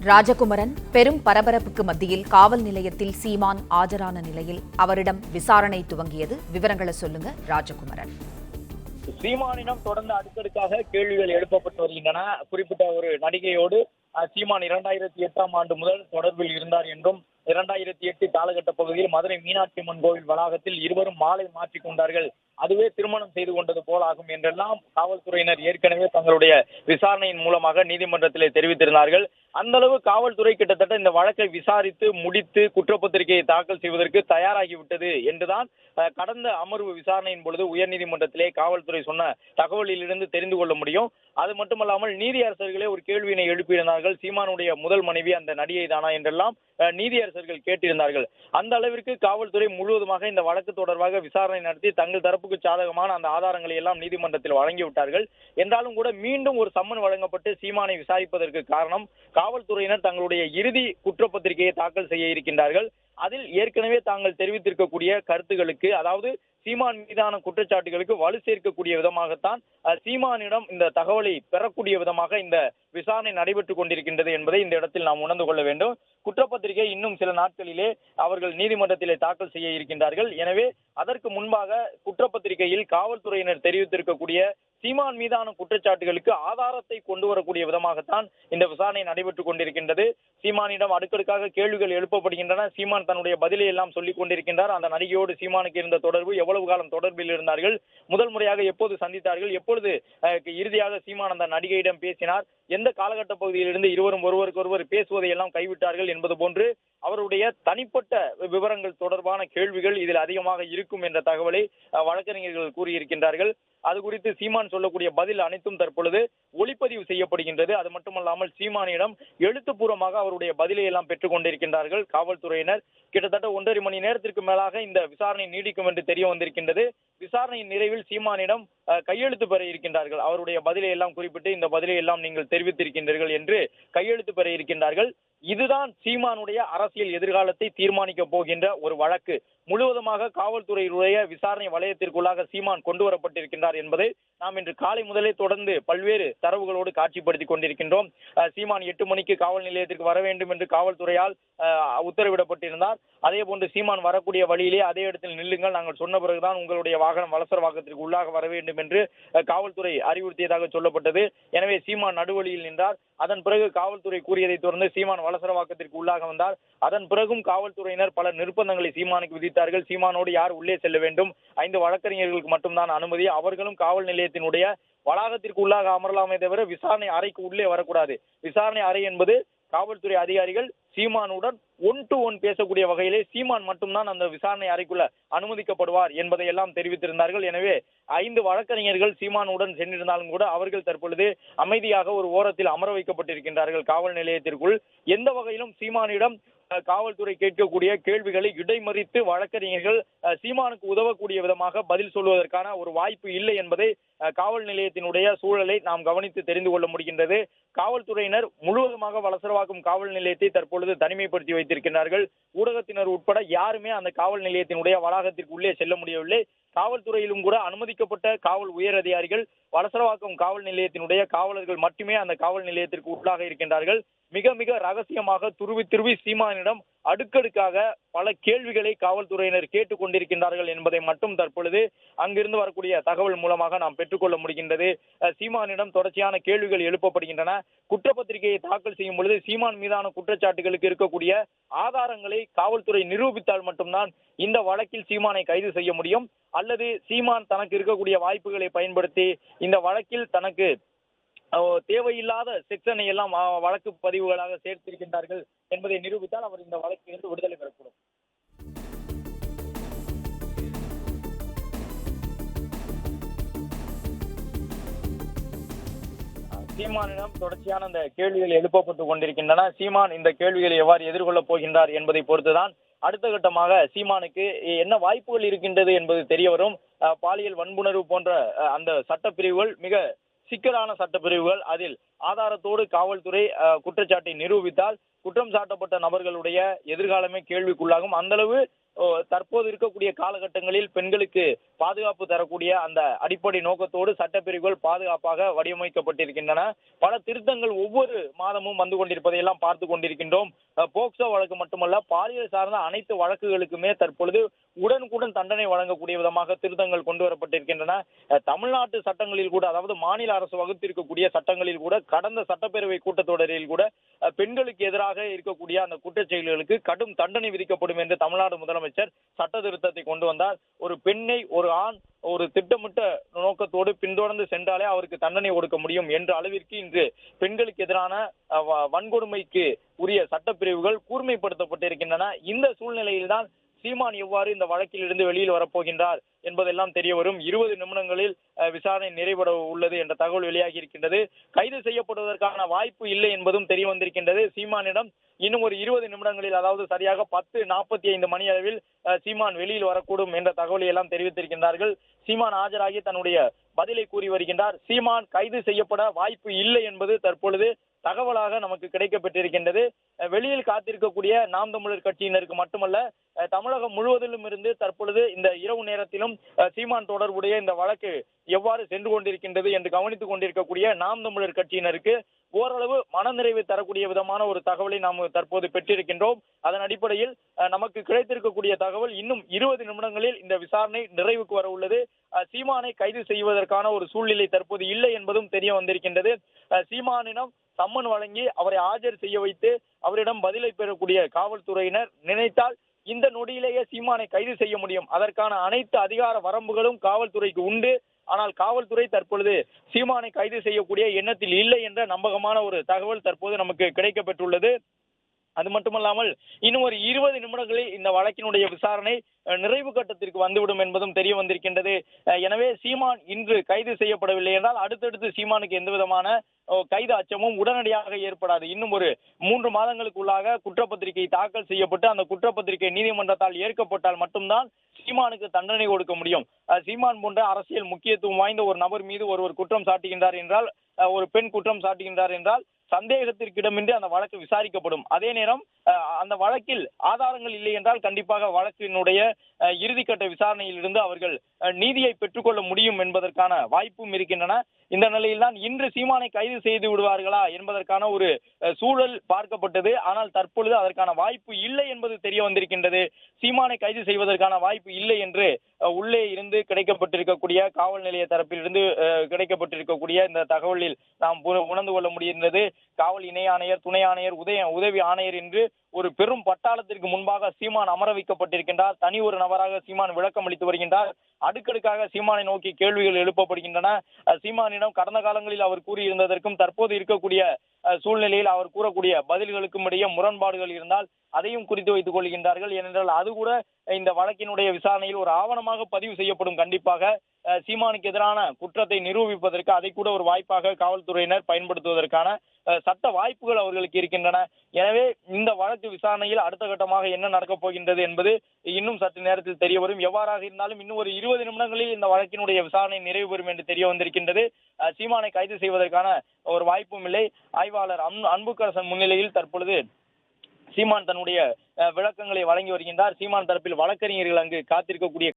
ராஜகுமரன் பெரும் பரபரப்புக்கு மத்தியில் காவல் நிலையத்தில் சீமான் ஆஜரான நிலையில் அவரிடம் விசாரணை துவங்கியது. விவரங்களை சொல்லுங்க ராஜகுமரன். சீமானிடம் தொடர்ந்து அடுக்கடுக்காக கேள்விகள் எழுப்பப்பட்டு வருகின்றன. குறிப்பிட்ட ஒரு நடிகையோடு சீமான் 2008ஆம் ஆண்டு முதல் தொடர்பில் இருந்தார் என்றும் 2008 காலகட்ட பகுதியில் மதுரை மீனாட்சி அம்மன் கோவில் வளாகத்தில் இருவரும் மாலை மாற்றிக் கொண்டார்கள், அதுவே திருமணம் செய்து கொண்டது போலாகும் என்றெல்லாம் காவல்துறையினர் ஏற்கனவே தங்களுடைய விசாரணையின் மூலமாக நீதிமன்றத்திலே தெரிவித்திருந்தார்கள். அந்த அளவு காவல்துறை கிட்டத்தட்ட இந்த வழக்கை விசாரித்து முடித்து குற்றப்பத்திரிகையை தாக்கல் செய்வதற்கு தயாராகிவிட்டது என்றுதான் கடந்த அமர்வு விசாரணையின் பொழுது உயர்நீதிமன்றத்திலே காவல்துறை சொன்ன தகவலிலிருந்து தெரிந்து கொள்ள முடியும். அது மட்டுமல்லாமல் நீதியரசர்களே ஒரு கேள்வியினை எழுப்பியிருந்தார்கள். சீமானுடைய முதல் மனைவி அந்த நடிகை தானா என்றெல்லாம் நீதியரசர்கள் கேட்டிருந்தார்கள். அந்த அளவிற்கு காவல்துறை முழுவதுமாக இந்த வழக்கு தொடர்பாக விசாரணை நடத்தி தங்கள் தரப்புக்கு சாதகமான அந்த ஆதாரங்களை எல்லாம் நீதிமன்றத்தில் வழங்கிவிட்டார்கள். என்றாலும் கூட மீண்டும் ஒரு சம்மன் வழங்கப்பட்டு சீமானை விசாரிப்பதற்கு காரணம் காவல்துறையினர் தங்களுடைய இறுதி குற்றப்பத்திரிகையை தாக்கல் செய்ய இருக்கின்றார்கள். அதில் ஏற்கனவே தாங்கள் தெரிவித்திருக்கக்கூடிய கருத்துகளுக்கு, அதாவது சீமான் மீதான குற்றச்சாட்டுகளுக்கு வலு சேர்க்கக்கூடிய விதமாகத்தான் சீமானிடம் இந்த தகவலை பெறக்கூடிய விதமாக இந்த விசாரணை நடைபெற்றுக் கொண்டிருக்கின்றது என்பதை இந்த இடத்தில் நாம் உணர்ந்து கொள்ள வேண்டும். குற்றப்பத்திரிகை இன்னும் சில நாட்களிலே அவர்கள் நீதிமன்றத்திலே தாக்கல் செய்ய இருக்கின்றார்கள். எனவே அதற்கு முன்பாக குற்றப்பத்திரிகையில் காவல்துறையினர் தெரிவித்திருக்கக்கூடிய சீமான் மீதான குற்றச்சாட்டுகளுக்கு ஆதாரத்தை கொண்டு வரக்கூடிய விதமாகத்தான் இந்த விசாரணை நடைபெற்றுக் கொண்டிருக்கின்றது. சீமானிடம் அடுக்கடுக்காக கேள்விகள் எழுப்பப்படுகின்றன. சீமான் தன்னுடைய பதிலை எல்லாம் சொல்லிக் கொண்டிருக்கின்றார். அந்த நடிகையோடு சீமானுக்கு இருந்த தொடர்பு, எவ்வளவு காலம் தொடர்பில் இருந்தார்கள், முதல் முறையாக எப்போது சந்தித்தார்கள், எப்பொழுது இறுதியாக சீமான் அந்த நடிகையிடம் பேசினார், எந்த காலகட்ட பகுதியிலிருந்து இருவரும் ஒருவருக்கொருவர் பேசுவதை எல்லாம் கைவிட்டார்கள் என்பது போன்று அவருடைய தனிப்பட்ட விவரங்கள் தொடர்பான கேள்விகள் இதில் அதிகமாக இருக்கும் என்ற தகவலை வழக்கறிஞர்கள் கூறியிருக்கின்றார்கள். அது குறித்து சீமான் சொல்லக்கூடிய பதில் அனைத்தும் தற்பொழுது ஒளிப்பதிவு செய்யப்படுகின்றது. அது மட்டுமல்லாமல் சீமானிடம் எழுத்துப்பூர்வமாக அவருடைய பதிலை எல்லாம் பெற்றுக் கொண்டிருக்கின்றார்கள் காவல்துறையினர். கிட்டத்தட்ட 1.5 மணி நேரத்திற்கு மேலாக இந்த விசாரணை நீடிக்கும் என்று தெரிய வந்திருக்கின்றது. விசாரணையின் நிறைவில் சீமானிடம் கையெழுத்து பெற இருக்கின்றார்கள். அவருடைய பதிலை எல்லாம் குறிப்பிட்டு இந்த பதிலை எல்லாம் நீங்கள் தெரிவித்திருக்கின்றீர்கள் என்று கையெழுத்து பெற இருக்கின்றார்கள். இதுதான் சீமானுடைய அரசியல் எதிர்காலத்தை தீர்மானிக்க போகின்ற ஒரு வழக்கு. முழுவதுமாக காவல்துறையினுடைய விசாரணை வலயத்திற்குள்ளாக சீமான் கொண்டு வரப்பட்டிருக்கின்றார் என்பதை நாம் இன்று காலை முதலே தொடர்ந்து பல்வேறு தரவுகளோடு காட்சிப்படுத்திக் கொண்டிருக்கின்றோம். சீமான் 8 மணிக்கு காவல் நிலையத்திற்கு வர வேண்டும் என்று காவல்துறையால் உத்தரவிடப்பட்டிருந்தார். அதே போன்று சீமான் வரக்கூடிய வழியிலே அதே இடத்தில் நில்லுங்கள், நாங்கள் சொன்ன பிறகுதான் உங்களுடைய வாகனம் வலசரவாக்கத்திற்கு உள்ளாக வர வேண்டும் என்று காவல்துறை அறிவுறுத்தியதாக சொல்லப்பட்டது. எனவே சீமான் நடுவழியில் நின்றார். அதன் பிறகு காவல்துறை கூறியதை தொடர்ந்து சீமான் வலசரவாக்கத்திற்கு உள்ளாக வந்தார். அதன் பிறகும் காவல்துறையினர் பல நிர்பந்தங்களை சீமானுக்கு விதித்தார்கள். சீமானோடு யார் உள்ளே செல்ல வேண்டும், 5 வழக்கறிஞர்களுக்கு மட்டும்தான் அனுமதி, அவர்களும் காவல் நிலையத்தினுடைய வளாகத்திற்கு உள்ளாக அமரலாமே தவிர விசாரணை அறைக்கு உள்ளே வரக்கூடாது. விசாரணை அறை என்பது காவல்துறை அதிகாரிகள் சீமானுடன் 1 to 1 பேசக்கூடிய வகையிலே சீமான் மட்டும்தான் அந்த விசாரணை அறைக்குள்ள அனுமதிக்கப்படுவார் என்பதை எல்லாம் தெரிவித்திருந்தார்கள். எனவே 5 வழக்கறிஞர்கள் சீமானுடன் சென்றிருந்தாலும் கூட அவர்கள் தற்பொழுது அமைதியாக ஒரு ஓரத்தில் அமர வைக்கப்பட்டிருக்கின்றார்கள் காவல் நிலையத்திற்குள். எந்த வகையிலும் சீமானிடம் காவல்துறை கேட்கக்கூடிய கேள்விகளை இடைமறித்து வழக்கறிஞர்கள் சீமானுக்கு உதவக்கூடிய விதமாக பதில் சொல்வதற்கான ஒரு வாய்ப்பு இல்லை என்பதை காவல் நிலையத்தினுடைய சூழலை நாம் கவனித்து தெரிந்து கொள்ள முடிகின்றது. காவல்துறையினர் முழுவதுமாக வலசரவாக்கம் காவல் நிலையத்தை தற்பொழுது தனிமைப்படுத்தி வைத்திருக்கிறார்கள். ஊடகத்தினர் உட்பட யாருமே அந்த காவல் நிலையத்தினுடைய வளாகத்திற்கு உள்ளே செல்ல முடியவில்லை. காவல்துறையிலும் கூட அனுமதிக்கப்பட்ட காவல் உயர் அதிகாரிகள், வலசரவாக்கம் காவல் நிலையத்தினுடைய காவலர்கள் மட்டுமே அந்த காவல் நிலையத்திற்கு உள்ளாக இருக்கின்றார்கள். மிக மிக ரகசியமாக துருவி சீமானிடம் அடுக்கடுக்காக பல கேள்விகளை காவல்துறையினர் கேட்டுக் கொண்டிருக்கின்றார்கள் என்பதை மட்டும் தற்பொழுது அங்கிருந்து வரக்கூடிய தகவல் மூலமாக நாம் பெற்றுக்கொள்ள முடிகின்றது. சீமானிடம் தொடர்ச்சியான கேள்விகள் எழுப்பப்படுகின்றன. குற்றப்பத்திரிகையை தாக்கல் செய்யும் பொழுது சீமான் மீதான குற்றச்சாட்டுகளுக்கு இருக்கக்கூடிய ஆதாரங்களை காவல்துறை நிரூபித்தால் மட்டும்தான் இந்த வழக்கில் சீமானை கைது செய்ய முடியும். அல்லது சீமான் தனக்கு இருக்கக்கூடிய வாய்ப்புகளை பயன்படுத்தி இந்த வழக்கில் தனக்கு தேவையில்லாத செக்ஷனை எல்லாம் வழக்கு பதிவுகளாக சேர்த்திருக்கின்றார்கள் என்பதை நிரூபித்தால் அவர் இந்த வழக்கிலிருந்து விடுதலை பெறக்கூடும். சீமானிடம் தொடர்ச்சியான இந்த கேள்விகள் எழுப்பப்பட்டுக் கொண்டிருக்கின்றன. சீமான் இந்த கேள்விகளை எவ்வாறு எதிர்கொள்ளப் போகின்றார் என்பதை பொறுத்துதான் அடுத்த கட்டமாக சீமானுக்கு என்ன வாய்ப்புகள் இருக்கின்றது என்பது தெரிய வரும். பாலியல் வன்புணர்வு போன்ற அந்த சட்டப்பிரிவுகள் மிக சிக்கலான சட்டப்பிரிவுகள். அதில் ஆதாரத்தோடு காவல்துறை குற்றச்சாட்டை நிரூபித்தால் குற்றம் சாட்டப்பட்ட நபர்களுடைய எதிர்காலமே கேள்விக்குள்ளாகும். அந்த அளவு தற்போது இருக்கக்கூடிய காலகட்டங்களில் பெண்களுக்கு பாதுகாப்பு தரக்கூடிய அந்த அடிப்படை நோக்கத்தோடு சட்டப்பிரிவுகள் பாதுகாப்பாக வடிவமைக்கப்பட்டிருக்கின்றன. பல திருத்தங்கள் ஒவ்வொரு மாதமும் வந்து கொண்டிருப்பதை எல்லாம் பார்த்து கொண்டிருக்கின்றோம். போக்சோ வழக்கு மட்டுமல்ல, பாலியல் சார்ந்த அனைத்து வழக்குகளுக்குமே தற்பொழுது உடனுக்குடன் தண்டனை வழங்கக்கூடிய விதமாக திருத்தங்கள் கொண்டு வரப்பட்டிருக்கின்றன. தமிழ்நாட்டு சட்டங்களில் கூட, அதாவது மாநில அரசு வகுத்திருக்கக்கூடிய சட்டங்களில் கூட, கடந்த சட்டப்பேரவை கூட்டத்தொடரில் கூட பெண்களுக்கு எதிராக இருக்கக்கூடிய அந்த குற்றச் செயல்களுக்கு கடும் தண்டனை விதிக்கப்படும் என்று தமிழ்நாடு முதலமைச்சர் சட்ட திருத்தத்தை கொண்டு வந்தார். ஒரு பெண்ணை ஒரு ஆண் ஒரு திட்டமிட்ட நோக்கத்தோடு பின்தொடர்ந்து சென்றாலே அவருக்கு தண்டனை கொடுக்க முடியும் என்ற அளவிற்கு இன்று பெண்களுக்கு எதிரான வன்கொடுமைக்கு உரிய சட்டப்பிரிவுகள் கூர்மைப்படுத்தப்பட்டிருக்கின்றன. இந்த சூழ்நிலையில்தான் சீமான் எவ்வாறு இந்த வழக்கில் இருந்து வெளியில் வரப்போகின்றார் என்பதெல்லாம் தெரிய வரும். 20 நிமிடங்களில் விசாரணை நிறைவட உள்ளது என்ற தகவல் வெளியாகி இருக்கின்றது. கைது செய்யப்படுவதற்கான வாய்ப்பு இல்லை என்பதும் தெரிய வந்திருக்கின்றது. சீமானிடம் இன்னும் ஒரு 20 நிமிடங்களில், அதாவது சரியாக 10:45 மணி அளவில் சீமான் வெளியில் வரக்கூடும் என்ற தகவலை எல்லாம் தெரிவித்திருக்கின்றார்கள். சீமான் ஆஜராகி தன்னுடைய பதிலை கூறி வருகின்றார். சீமான் கைது செய்யப்பட வாய்ப்பு இல்லை என்பது தற்பொழுது தகவலாக நமக்கு கிடைக்கப்பட்டிருக்கின்றது. வெளியில் காத்திருக்கக்கூடிய நாம் தமிழர் கட்சியினருக்கு மட்டுமல்ல, தமிழகம் முழுவதிலும் இருந்து தற்பொழுது இந்த இரவு நேரத்திலும் சீமான் தொடர்புடைய இந்த வழக்கு எவ்வாறு சென்று கொண்டிருக்கின்றது என்று கவனித்துக் கொண்டிருக்கக்கூடிய நாம் தமிழர் கட்சியினருக்கு ஓரளவு மனநிறைவு தரக்கூடிய விதமான ஒரு தகவலை நாம் தற்போது பெற்றிருக்கின்றோம். அதன் அடிப்படையில் நமக்கு கிடைத்திருக்கக்கூடிய தகவல், இன்னும் 20 நிமிடங்களில் இந்த விசாரணை நிறைவுக்கு வர உள்ளது. சீமானை கைது செய்வதற்கான ஒரு சூழ்நிலை தற்போது இல்லை என்பதும் தெரிய வந்திருக்கின்றது. சீமானிடம் சம்மன் வழங்கி அவரை ஆஜர் செய்ய வைத்து அவரிடம் பதிலை பெறக்கூடிய காவல்துறையினர் நினைத்தால் இந்த நொடியிலேயே சீமானை கைது செய்ய முடியும். அதற்கான அனைத்து அதிகார வரம்புகளும் காவல்துறைக்கு உண்டு. ஆனால் காவல்துறை தற்பொழுது சீமானை கைது செய்யக்கூடிய எண்ணத்தில் இல்லை என்ற நம்பகமான ஒரு தகவல் தற்போது நமக்கு கிடைக்கப்பெற்றுள்ளது. அது மட்டுமல்லாமல் இன்னும் ஒரு 20 நிமிடங்களில் இந்த வழக்கினுடைய விசாரணை நிறைவு கட்டத்திற்கு வந்துவிடும் என்பதும் தெரிய வந்திருக்கின்றது. எனவே சீமான் இன்று கைது செய்யப்படவில்லை என்றால் அடுத்தடுத்து சீமானுக்கு எந்த விதமான கைது அச்சமும் உடனடியாக ஏற்படாது. இன்னும் ஒரு 3 மாதங்களுக்குள்ளாக குற்றப்பத்திரிகை தாக்கல் செய்யப்பட்டு அந்த குற்றப்பத்திரிகை நீதிமன்றத்தால் ஏற்கப்பட்டால் மட்டும்தான் சீமானுக்கு தண்டனை கொடுக்க முடியும். சீமான் போன்ற அரசியல் முக்கியத்துவம் வாய்ந்த ஒரு நபர் மீது ஒருவர் குற்றம் சாட்டுகின்றார் என்றால், ஒரு பெண் குற்றம் சாட்டுகின்றார் என்றால் சந்தேகத்திற்கிடமின்றி அந்த வழக்கு விசாரிக்கப்படும். அதே நேரம் அந்த வழக்கில் ஆதாரங்கள் இல்லை என்றால் கண்டிப்பாக வழக்கினுடைய இறுதிக்கட்ட விசாரணையில் இருந்து அவர்கள் நீதியை பெற்றுக்கொள்ள முடியும் என்பதற்கான வாய்ப்பும் இருக்கின்றன. இந்த நிலையில்தான் இன்று சீமானை கைது செய்து விடுவார்களா என்பதற்கான ஒரு சூழல் பார்க்கப்பட்டது. ஆனால் தற்பொழுது அதற்கான வாய்ப்பு இல்லை என்பது தெரிய வந்திருக்கின்றது. சீமானை கைது செய்வதற்கான வாய்ப்பு இல்லை என்று உள்ளே இருந்து கிடைக்கப்பட்டிருக்கக்கூடிய காவல் நிலைய தரப்பில் இருந்து கிடைக்கப்பட்டிருக்கக்கூடிய இந்த தகவலில் நாம் உணர்ந்து கொள்ள முடிகின்றது. காவல் இணை ஆணையர், துணை ஆணையர், உதவி ஆணையர் என்று ஒரு பெரும் பட்டாளத்திற்கு முன்பாக சீமான் அமர வைக்கப்பட்டிருக்கின்றார். தனி ஒரு நபராக சீமான் விளக்கம் அளித்து வருகின்றார். அடுக்கடுக்காக சீமானை நோக்கி கேள்விகள் எழுப்பப்படுகின்றன. சீமானிடம் கடந்த காலங்களில் அவர் கூறியிருந்ததற்கும் தற்போது இருக்கக்கூடிய சூழ்நிலையில் அவர் கூறக்கூடிய பதில்களுக்கும் இடையே முரண்பாடுகள் இருந்தால் அதையும் குறித்து வைத்துக் கொள்கின்றார்கள். ஏனென்றால் அது கூட இந்த வழக்கினுடைய விசாரணையில் ஒரு ஆவணமாக பதிவு செய்யப்படும். கண்டிப்பாக சீமானுக்கு எதிரான குற்றத்தை நிரூபிப்பதற்கு அதை கூட ஒரு வாய்ப்பாக காவல்துறையினர் பயன்படுத்துவதற்கான சட்ட வாய்ப்புகள் அவர்களுக்கு இருக்கின்றன. எனவே இந்த வழக்கு விசாரணையில் அடுத்த கட்டமாக என்ன நடக்கப் போகின்றது என்பது இன்னும் சற்று நேரத்தில் தெரிய வரும். எவ்வாறாக இருந்தாலும் இன்னும் ஒரு 20 நிமிடங்களில் இந்த வழக்கினுடைய விசாரணை நிறைவு பெறும் என்று தெரிய வந்திருக்கின்றது. சீமானை கைது செய்வதற்கான ஒரு வாய்ப்பும் இல்லை. ஆய்வாளர் அன்புக்கரசன் முன்னிலையில் தற்பொழுது சீமான் தன்னுடைய விளக்கங்களை வழங்கி வருகின்றார். சீமான் தரப்பில் வழக்கறிஞர்கள் அங்கு காத்திருக்கக்கூடிய